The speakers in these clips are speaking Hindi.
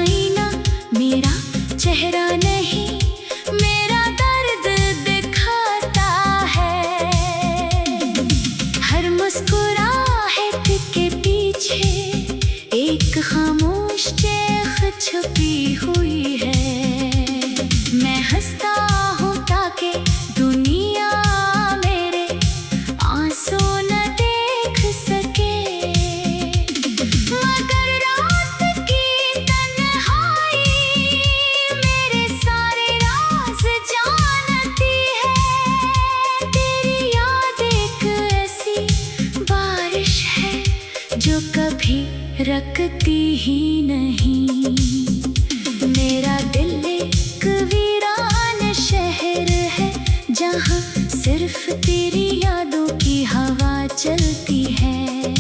आईना मेरा चेहरा नहीं, मेरा दर्द दिखाता है। हर मुस्कुराहट के पीछे एक खामोश चीख छुपी हुई है। मैं हंसता हूँ ताकि दुनिया मेरे आंसू न देख सके, मगर रात की तन्हाई मेरे सारे राज जानती है। तेरी याद एक ऐसी बारिश है जो कभी रखती ही नहीं। मेरा दिल एक वीरान शहर है जहाँ सिर्फ तेरी यादों की हवा चलती है।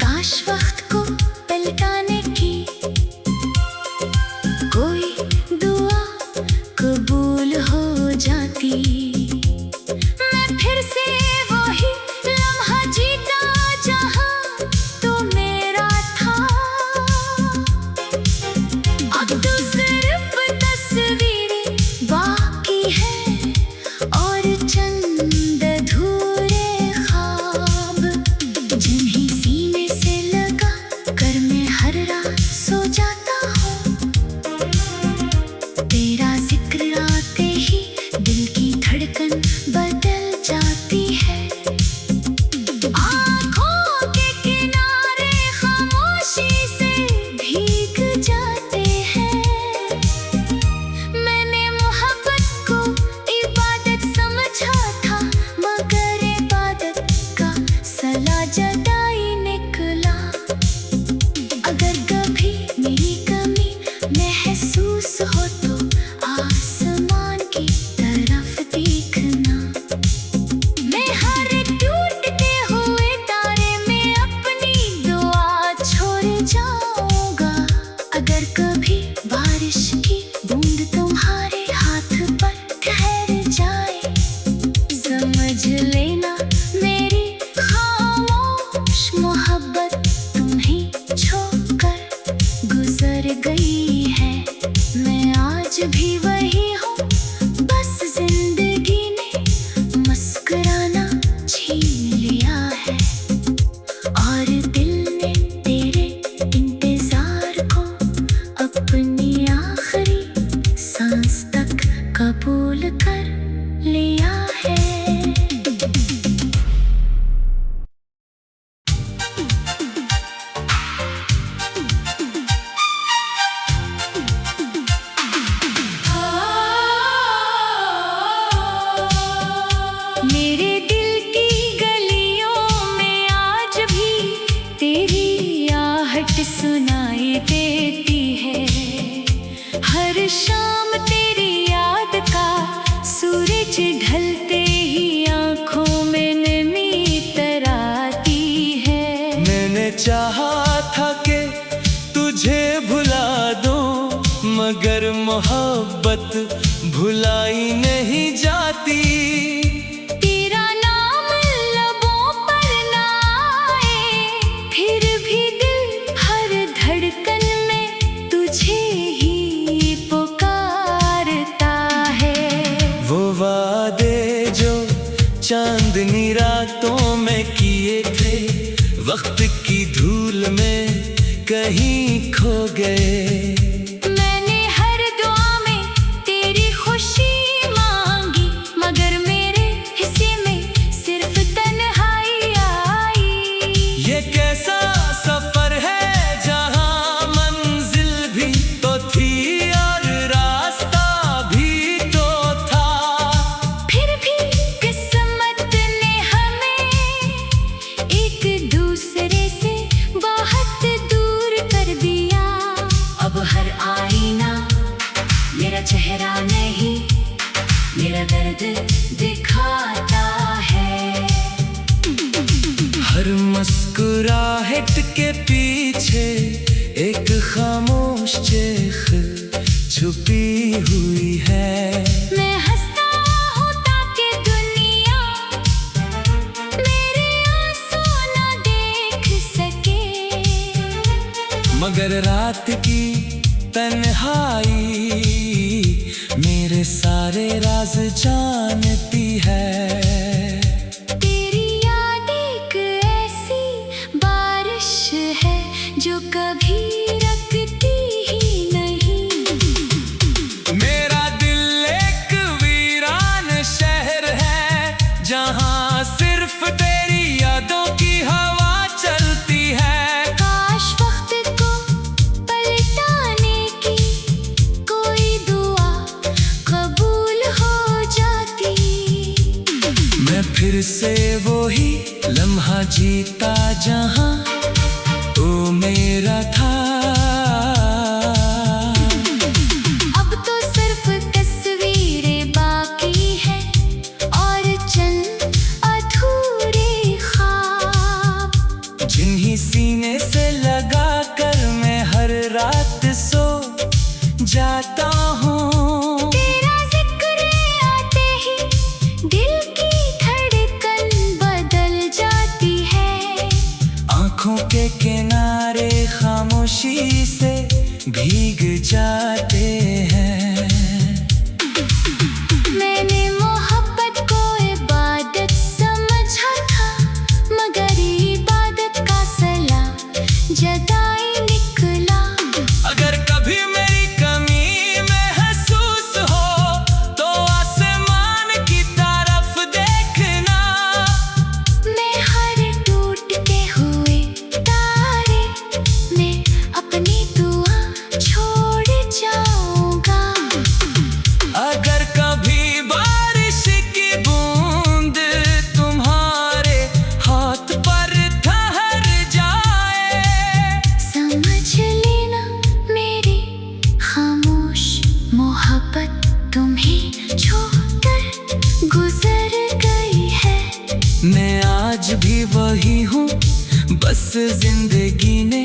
काश वक्त को पलटाने की कोई दुआ कबूल हो जाती, मैं फिर से वही लम्हा जीता जहाँ तू मेरा था। अब तो सिर्फ तस्वीरें बाकी हैं और चंद अधूरे ख्वाब, जिन्हें सीने से लगा कर मैं हर रात सो जाता हूँ। तेरा जिक्र आते ही दिल की धड़कन बदल जाती है। आँखों के किनारे खामोशी से भीग जाते हैं। मैंने मोहब्बत को इबादत समझा था, मगर इबादत का सला जदाई निकला। अगर कभी मेरी कमी महसूस हो तो आसमान की तरफ देखना। मैं हर टूटते हुए तारे में अपनी दुआ छोड़ जाऊंगा। अगर कभी बारिश की बूंद तुम्हारे हाथ पर ठहर जाए, समझ लेना मेरी खामोश मोहब्बत तुम्हें छोड़कर गुजर गई है। मैं आज भी वही हूँ, बस जिंदगी ने मुस्कुराना छीन लिया है और दिल ने तेरे इंतजार को अपनी आखिरी सांस तक कबूल कर लिया है। मेरे दिल की गलियों में आज भी तेरी आहट सुनाई देती है। हर शाम तेरी याद का सूरज ढलते ही आंखों में नमी तराती है। मैंने चाहा था कि तुझे भुला दूं, मगर मोहब्बत भुलाई नहीं जाती। तेरा नाम लबों पर ना आए, फिर भी दिल हर धड़कन में तुझे ही पुकारता है। वो वादे जो चांदनी रातों में किए थे, वक्त की धूल में कहीं खो गए। मैंने हर दुआ में तेरी खुशी मांगी, मगर मेरे हिस्से में सिर्फ तन्हाई आई। ये कैसा सफर है जहाँ मंजिल भी तो थी और रास्ता भी तो था। फिर भी किस्मत ने हमें एक दूसरे से बहुत दूर कर दिया। अब हर आईना मेरा चेहरा नहीं, मेरा दर्द दिखाता है। हर मुस्कुराहट के पीछे एक खामोश चीख छुपी हुई है। मैं हंसता हूँ ताकि दुनिया मेरे आंसू न देख सके, मगर रात की तन्हाई मेरे सारे राज जानती है। तेरी याद एक ऐसी बारिश है जो कभी रखती ही नहीं। मेरा दिल एक वीरान शहर है जहाँ सिर्फ तेरी यादों की हवा चलती है। काश वक्त को पलटाने की कोई दुआ कबूल हो जाती। मैं फिर से वही लम्हा जीता जहाँ तू मेरा था। अब तो सिर्फ तस्वीरें बाकी है और चंद अधूरे ख्वाब, जिन्हीं सीने से लगा कर मैं हर रात सो जाता हूँ। तेरा जिक्र आते ही दिल की धड़कन बदल जाती है। आँखों के किनारे खामोशी से भीग जाते हैं। मैंने मोहब्बत को इबादत समझा था, मगर इबादत का सला जदाई निकला। अगर कभी मेरी कमी महसूस हो तो आसमान की तरफ देखना। मैं हर टूटते हुए तारे में अपनी दुआ छोड़ जाऊंगा। अगर कभी बारिश की बूंद तुम्हारे हाथ पर ठहर जाए, समझ लेना मेरी खामोश मोहब्बत तुम्हें छोड़कर गुजर गई है। मैं आज भी वही हूँ, बस जिंदगी ने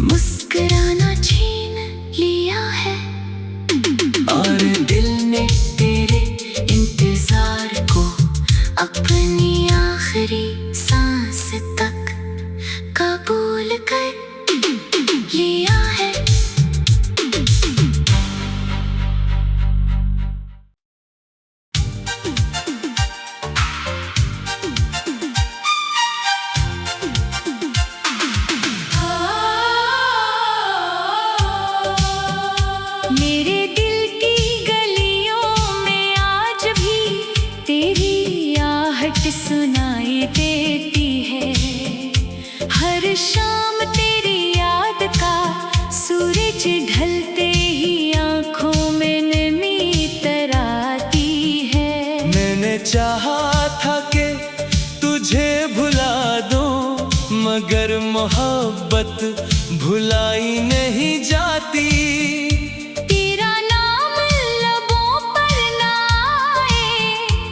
मुस्कुराना छीन लिया है और दिल ने तेरे इंतजार को अपनी आखिरी सांस तक कबूल कर लिया है। मेरे दिल की गलियों में आज भी तेरी आहट सुनाई देती है। हर शाम तेरी याद का सूरज ढलते ही आंखों में नमी तराती है। मैंने चाहा था कि तुझे भुला दूं, मगर मोहब्बत भुलाई नहीं जाती। तेरा नाम लबों पर ना आए,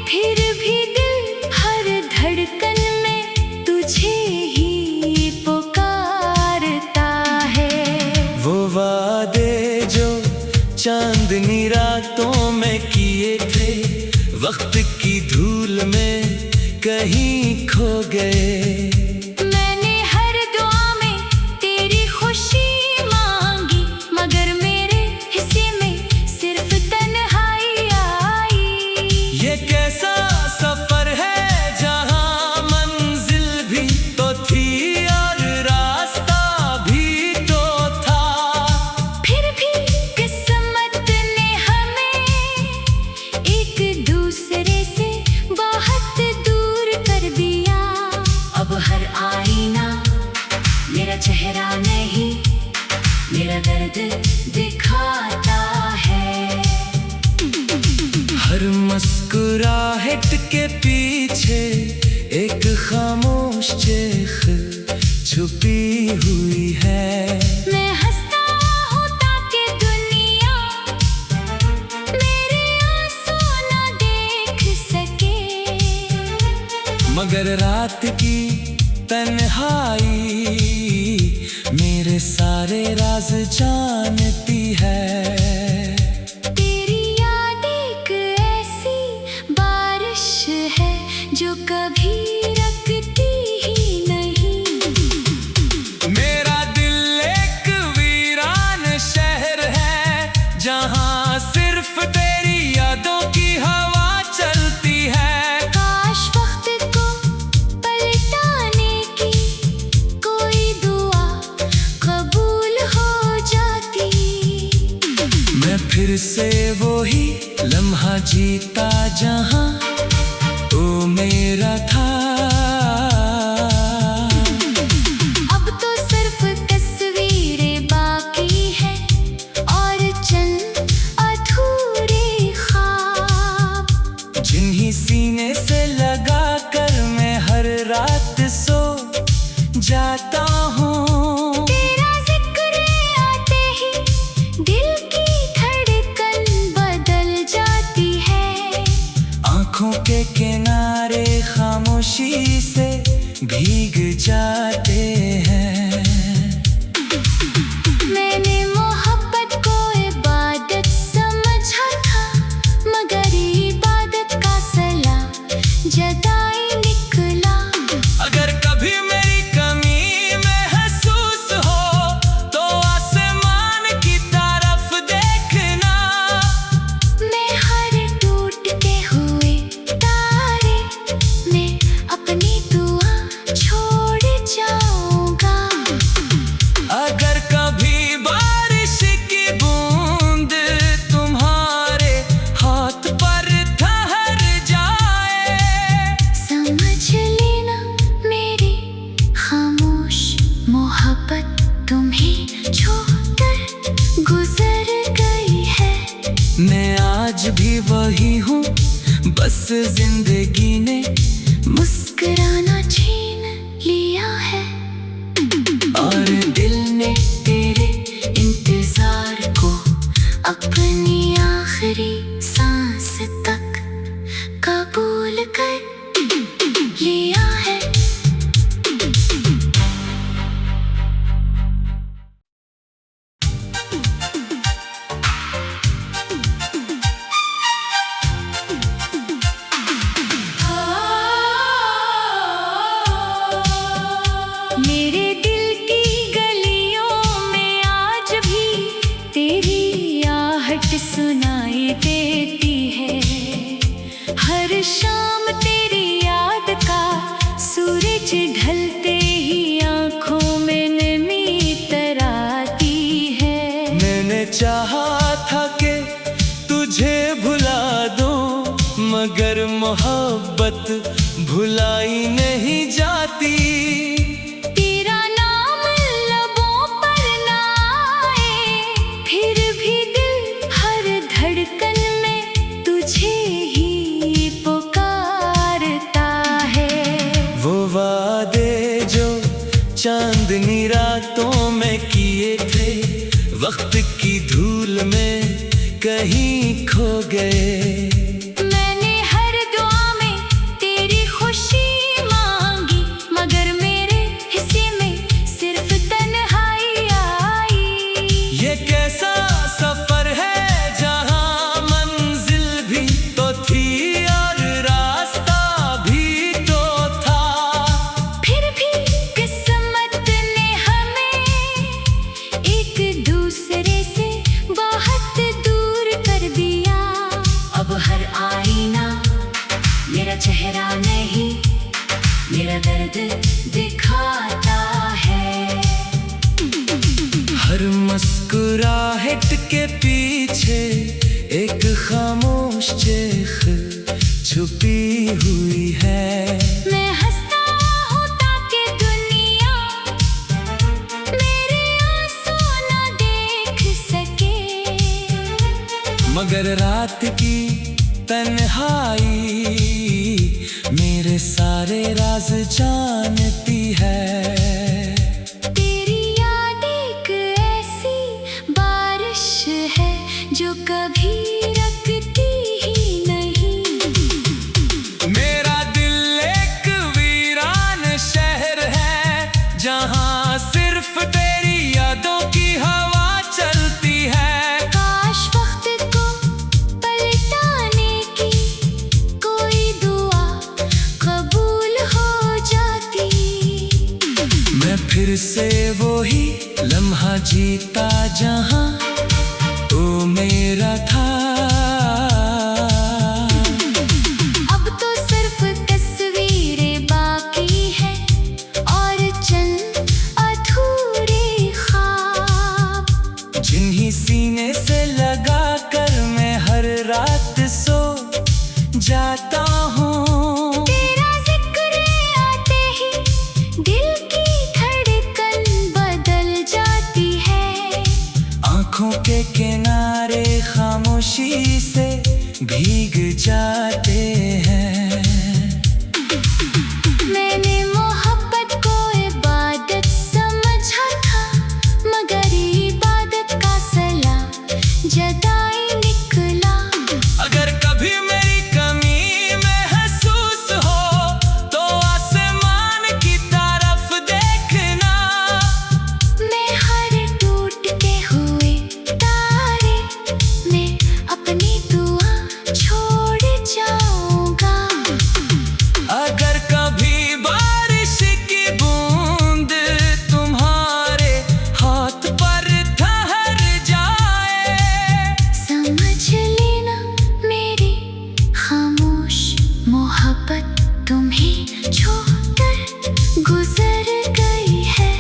फिर भी दिल हर धड़कन में तुझे ही पुकारता है। वो वादे जो चांदनी रातों में किए थे, वक्त की धूल में कहीं खो गए। मैंने हर दुआ में तेरी खुशी मांगी, मगर मेरे हिस्से में सिर्फ तन्हाई आई। ये कैसा सफर है जहाँ मंजिल भी तो थी और रास्ता भी तो था। फिर भी किस्मत ने हमें एक दूसरे से बहुत दूर कर दिया। अब हर आईना मेरा चेहरा नहीं, मेरा दर्द दिखाता है। हर मुस्कुराहट के पीछे एक खामोश चीख छुपी हुई है। मैं हंसता हूँ ताकि दुनिया मेरे आंसू ना देख सके। मगर रात की तन्हाई मेरे सारे राज जानती है। तेरी याद एक ऐसी बारिश है जो कभी रखती ही नहीं। मेरा दिल एक फिर से वही लम्हा जीता जहां तू मेरा था। अब तो सिर्फ तस्वीरें बाकी है और चंद अधूरे ख्वाब, जिन्हीं सीने से लगा कर मैं हर रात सो जाता हूँ। तेरा जिक्र आते ही दिल की धड़कन बदल जाती है। आँखों के किनारे खामोशी से भीग जाते हैं। मैंने मोहब्बत को इबादत समझा था, मगर इबादत का सला जदाई निकला। अगर कभी मेरी कमी महसूस हो तो आसमान की तरफ देखना। मैं हर टूटते हुए तारे में अपनी दुआ छोड़ जाऊंगा। अगर कभी बारिश की बूंद तुम्हारे हाथ पर ठहर जाए, समझ लेना मेरी खामोश मोहब्बत तुम्हें छोड़कर गुजर गई है। मैं आज भी वही हूँ, बस जिंदगी ने मुस्कुराना छीन लिया है और दिल ने तेरे इंतजार को अपनी आखिरी सांस तक कबूल कर लिया है। मेरे दिल की गलियों में आज भी तेरी आहट सुनाई देती है। हर शाम तेरी याद का सूरज ढलते ही आंखों में नमी तराती है। मैंने चाहा था कि तुझे भुला दूं, मगर मोहब्बत भुलाई नहीं जाती। तेरा नाम लबों पर ना आए, फिर भी दिल हर धड़कन में तुझे ही पुकारता है। वो वादे जो चांदनी रातों में किए थे, वक्त की धूल में कहीं खो गए। मैंने हर दुआ में तेरी खुशी मांगी, मगर मेरे हिस्से में सिर्फ तन्हाई आई। ये कैसा सफर है जहां मंजिल भी तो थी और रास्ता भी तो था। फिर भी किस्मत ने हमें एक दूसरे से बहुत दूर कर दिया। अब हर आईना मेरा चेहरा नहीं, मेरा दर्द दिखाता है। हर मुस्कुराहट के पीछे एक खामोश चीख छुपी हुई है। मैं हंसता हूँ ताकि दुनिया मेरे आंसू ना देख सके, मगर रात की तन्हाई मेरे सारे राज जानती है। तेरी याद एक ऐसी बारिश है जो कभी रखती ही नहीं। मेरा दिल एक वीरान शहर है जहां सिर्फ तेरी यादों की हवा चलती है। काश वक्त को पलटाने की कोई दुआ कबूल हो जाती। मैं फिर से वही लम्हा जीता जहां तू मेरा था। अब तो सिर्फ तस्वीरें बाकी है और चंद अधूरे ख्वाब, जिन्हीं सीने से लगा कर रात सो जाता हूँ। तेरा जिक्र आते ही दिल की धड़कन बदल जाती है। आँखों के किनारे खामोशी से भीग जाते हैं। मैंने मोहब्बत को इबादत समझा था, मगर इबादत का सला जदाई निकला। अगर कभी मेरी कमी महसूस हो तो आसमान की तरफ देखना। मैं हर टूटते हुए तारे में अपनी दुआ छोड़ जाऊंगा। अगर कभी बारिश की बूंद तुम्हारे हाथ पर ठहर जाए, समझ लेना मेरी खामोश मोहब्बत तुम्हें छोड़कर गुजर गई है।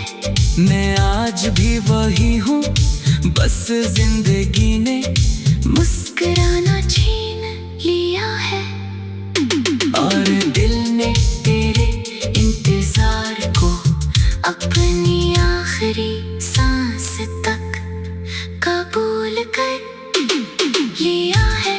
मैं आज भी वही हूँ, बस जिंदगी ने मुस्कुराना छीन लिया है। और दिल ने तेरे इंतजार को अपनी आखिरी सांस तक कबूल कर लिया है।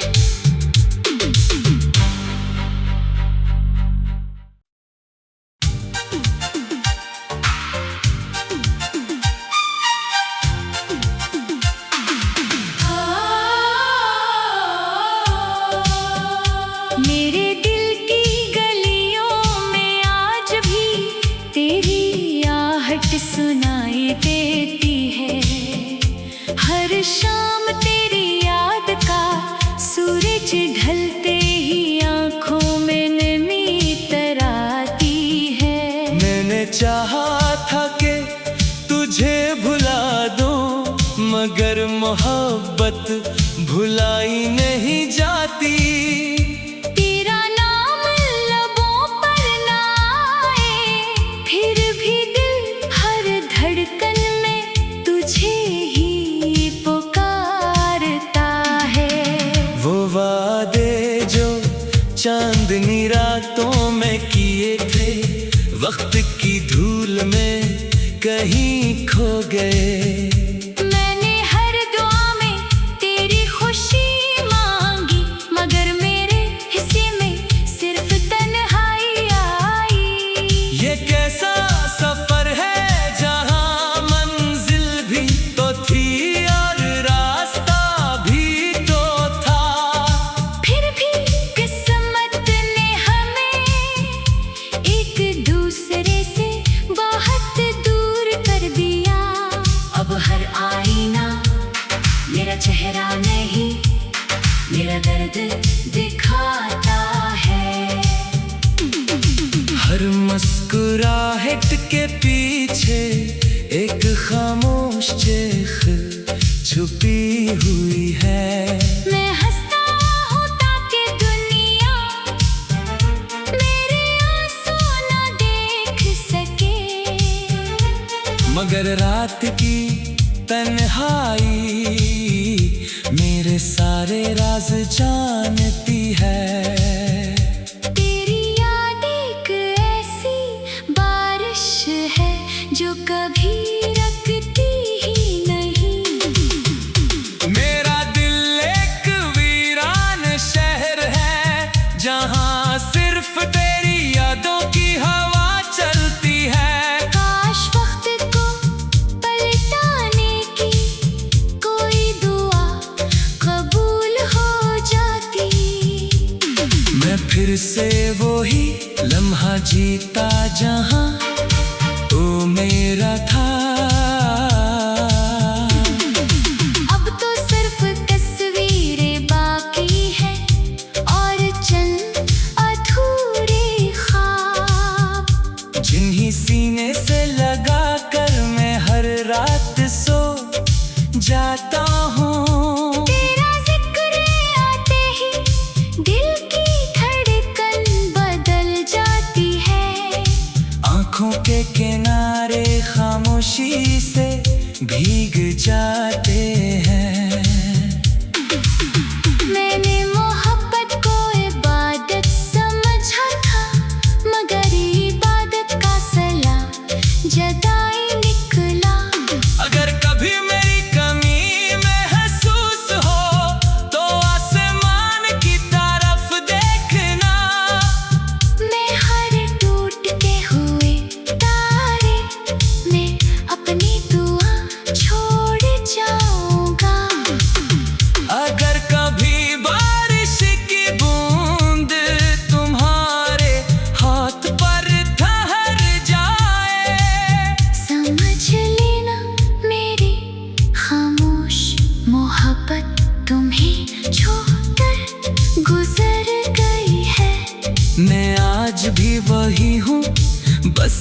मेरे दिल की गलियों में आज भी तेरी आहट सुनाई देती है। हर शाम तेरी याद का सूरज ढलते ही आंखों में नमी तराती है। मैंने चाहा था कि तुझे भुला दूं, मगर मोहब्बत भुलाई नहीं जाती। तेरा नाम लबों पर ना आए, फिर भी दिल हर धड़कन में तुझे ही पुकारता है। वो वादे जो चांदनी रातों में किए थे, वक्त की धूल में कहीं खो गए। मैंने हर दुआ में तेरी खुशी मांगी, मगर मेरे हिस्से में सिर्फ तन्हाई आई। ये कैसा सफर है जहाँ मंजिल भी तो थी और रास्ता भी तो था। फिर भी किस्मत ने हमें एक दूसरे से बहुत दूर कर दिया। अब हर आईना मेरा चेहरा नहीं, मेरा दर्द दिखाता है। हर मुस्कुराहट के पीछे एक खामोश चीख छुपी हुई है। मैं हंसता हूँ ताकि दुनिया मेरे आंसू ना देख सके। मगर रात की तन्हाई मेरे सारे राज जानती है। तेरी याद एक ऐसी बारिश है जो कभी रखती ही नहीं। मेरा दिल एक वीरान शहर है जहाँ सिर्फ तेरी यादों की हवा चलती है। काश वक्त को पलटाने की कोई दुआ कबूल हो जाती। मैं फिर से वही लम्हा जीता जहाँ तू मेरा था। अब तो सिर्फ तस्वीरें बाकी है और चंद अधूरे ख्वाब, जिन्हीं सीने से लगा कर मैं हर रात सो जाता हूँ। तेरा जिक्र आते ही दिल की धड़कन बदल जाती है। आँखों के किनारे खामोशी से भीग जाते हैं। मैंने मोहब्बत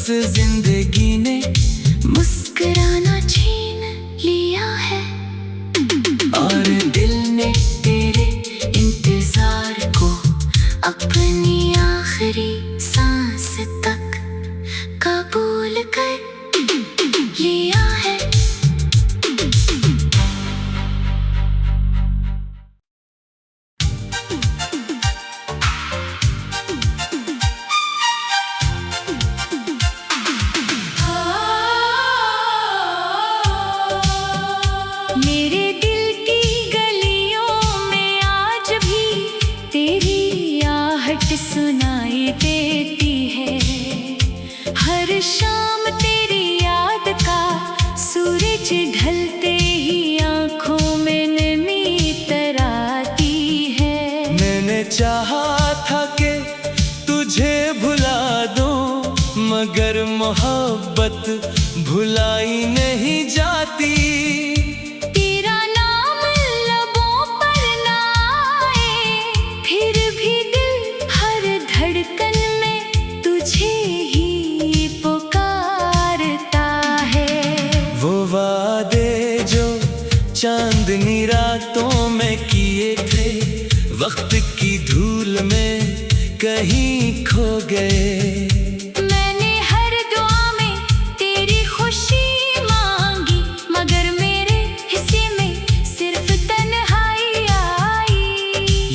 जिंदगी ने मुस्कुराना छीन लिया है। और दिल ने तेरे इंतजार को अपनी आखिरी सांस तक कबूल कर लिया है। मेरे दिल की गलियों में आज भी तेरी आहट सुनाई देती है। हर शाम तेरी याद का सूरज ढलते ही आंखों में नमी तराती है। मैंने चाहा था कि तुझे भुला दूं, मगर मोहब्बत भुलाई नहीं जाती। तेरा नाम लबों पर ना आए, फिर भी दिल हर धड़कन में तुझे ही पुकारता है। वो वादे जो चांदनी रातों में किए थे, वक्त की धूल में कहीं खो गए। मैंने हर दुआ में तेरी खुशी मांगी, मगर मेरे हिस्से में सिर्फ तन्हाई आई।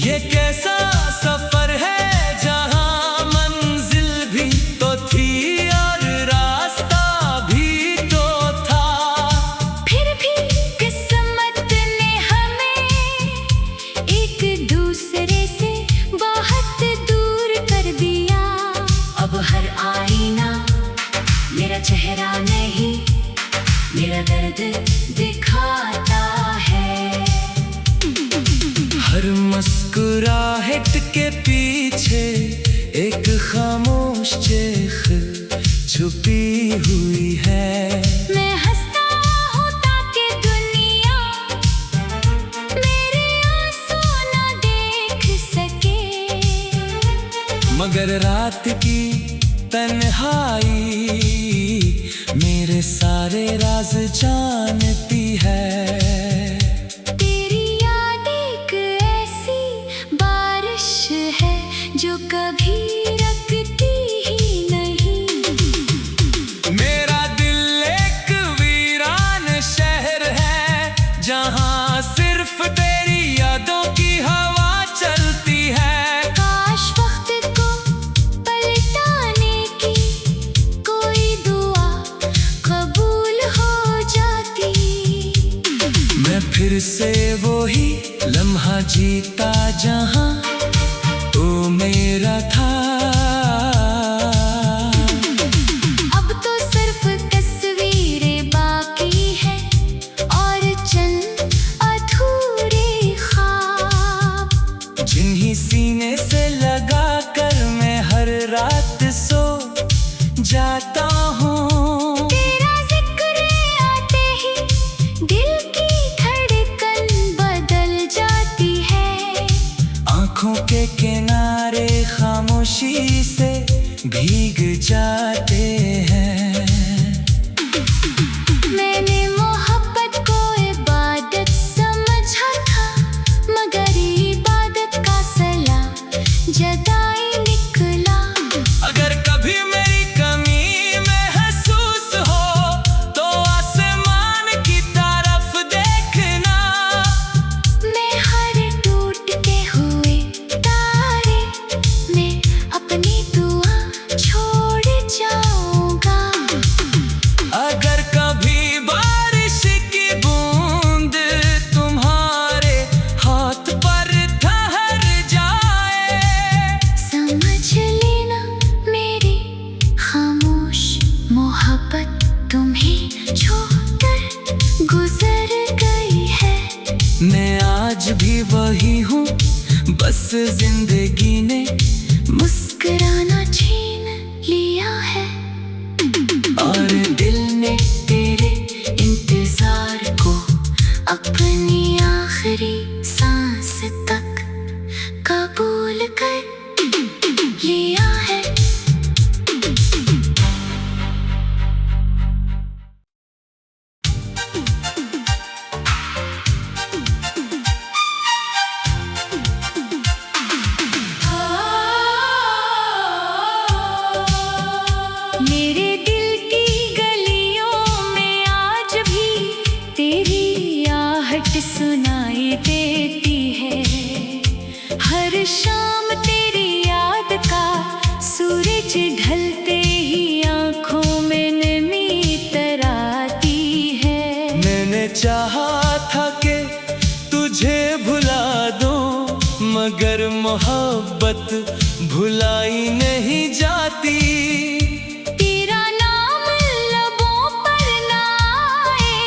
ये कैसा सफर है जहां मंजिल भी तो थी और रास्ता भी तो था। फिर भी किस्मत ने हमें एक दूसरे से बहुत दूर कर दिया। अब हर आईना मेरा चेहरा नहीं, मेरा दर्द दिखाता है। हर मुस्कुराहट के पीछे एक खामोश चीख छुपी हुई है। मैं हंसता हूँ ताकि दुनिया मेरे आंसू ना देख सके, मगर रात की तन्हाई मेरे सारे राज जानती है। तेरी याद एक ऐसी बारिश है जो कभी रखती ही नहीं। मेरा दिल एक वीरान शहर है जहां सिर्फ तेरी यादों की हवा चलती है। काश वक्त को पलटाने की कोई दुआ कबूल हो जाती। मैं फिर से वही लम्हा जीता जहां ओ मेरा था। अब तो सिर्फ तस्वीरें बाकी है और चंद अधूरे ख्वाब, जिन्हीं सीने से लगा कर मैं हर रात सो जाता हूँ। तेरा जिक्र आते ही दिल की धड़कन बदल जाती है। आँखों के किनारे खामोशी से भीग जाते हैं। मैंने मोहब्बत को इबादत समझा था, मगर इबादत का सला जदाई निकला। अगर कभी मेरी कमी महसूस हो तो आसमान की तरफ देखना। मैं हर टूटते हुए तारे में अपनी दुआ छोड़ जाऊंगा। अगर कभी बारिश की बूंद तुम्हारे हाथ पर ठहर जाए, समझ लेना मेरी खामोश मोहब्बत तुम्हें छोड़कर गुजर गई है। मैं आज भी वही हूँ, बस जिंदगी ने मुस्कुराना छीन लिया है। और दिल ने तेरे इंतजार को अपनी आखिरी सांस तक कबूल कर लिया है। आहट सुनाई देती है। हर शाम तेरी याद का सूरज ढलते ही आंखों में नमी तराती है। मैंने चाहा था कि तुझे भुला दूं, मगर मोहब्बत भुलाई नहीं जाती। तेरा नाम लबों पर ना आए,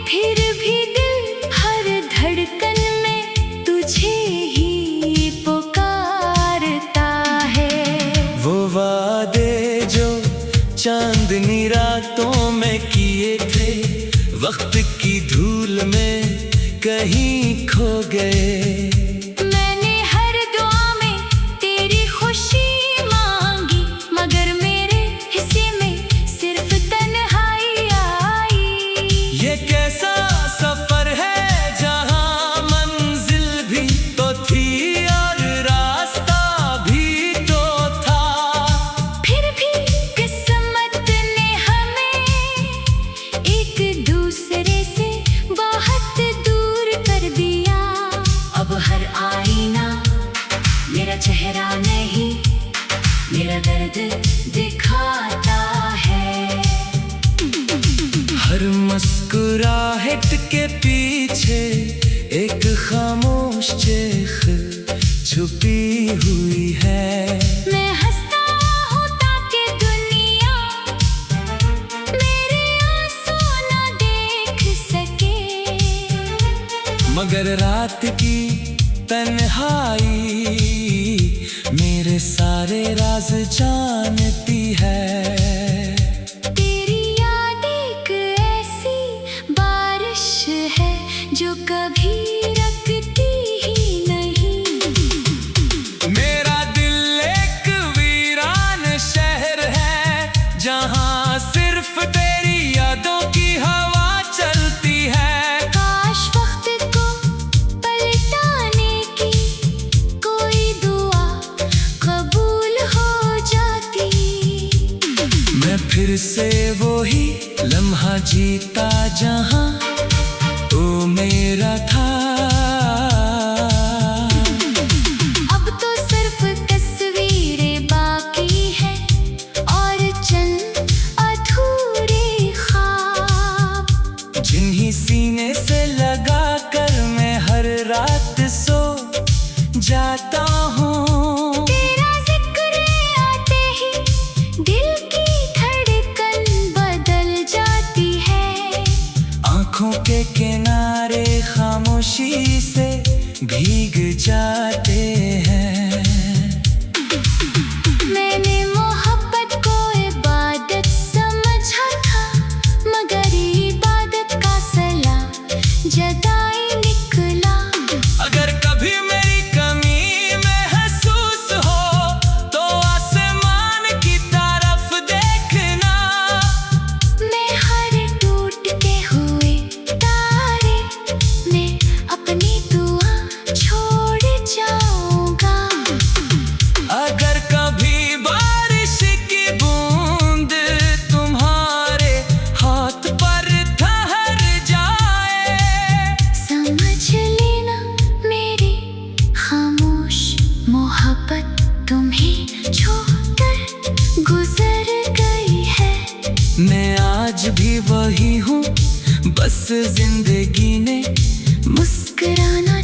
फिर भी दिल हर धड़कन में तुझे ही पुकारता है। वो वादे जो चांदनी रातों में किए थे, वक्त की धूल में कहीं खो गए। मैंने हर दुआ में तेरी खुशी मांगी, मगर मेरे हिस्से में सिर्फ तन्हाई आई। ये कैसा सफर है जहां मंजिल भी तो थी और रास्ता भी तो था। फिर भी किस्मत ने हमें एक दूसरे से बहुत दूर कर दिया। अब हर आईना मेरा चेहरा नहीं, मेरा दर्द दिखाता है। हर मुस्कुराहट के पीछे एक खामोश चीख छुपी हुई है। मैं हंसता हूँ ताकि दुनिया मेरे आंसू ना देख सके, मगर रात की तन्हाई मेरे सारे राज जानती है। तेरी याद एक ऐसी बारिश है जो कभी रुकती ही नहीं। मेरा दिल एक वीरान शहर है जहां सिर्फ तेरी यादों की हवा चलती है। काश वक्त को पलटाने की कोई दुआ कबूल हो जाती। मैं फिर से वही लम्हा जीता जहां तू मेरा था। अब तो सिर्फ तस्वीरें बाकी है और चंद अधूरे ख्वाब, जिन्हीं सीने से लगा कर मैं हर रात सो जाता हूँ। तेरा जिक्र आते ही दिल की धड़कन बदल जाती है। आँखों के किनारे खामोशी से भीग जाते हैं। मैंने मोहब्बत को इबादत समझा था, मगर इबादत का सला जदाई निकला। अगर कभी मेरी कमी महसूस हो तो आसमान की तरफ देखना। मैं हर टूटते हुए तारे में अपनी दुआ छोड़ जाऊंगा। अगर कभी बारिश की बूंद तुम्हारे हाथ पर ठहर जाए, समझ लेना मेरी खामोश मोहब्बत तुम्हें छोड़कर गुजर गई है। मैं आज भी वही हूँ, बस जिंदगी ने मुस्कुराना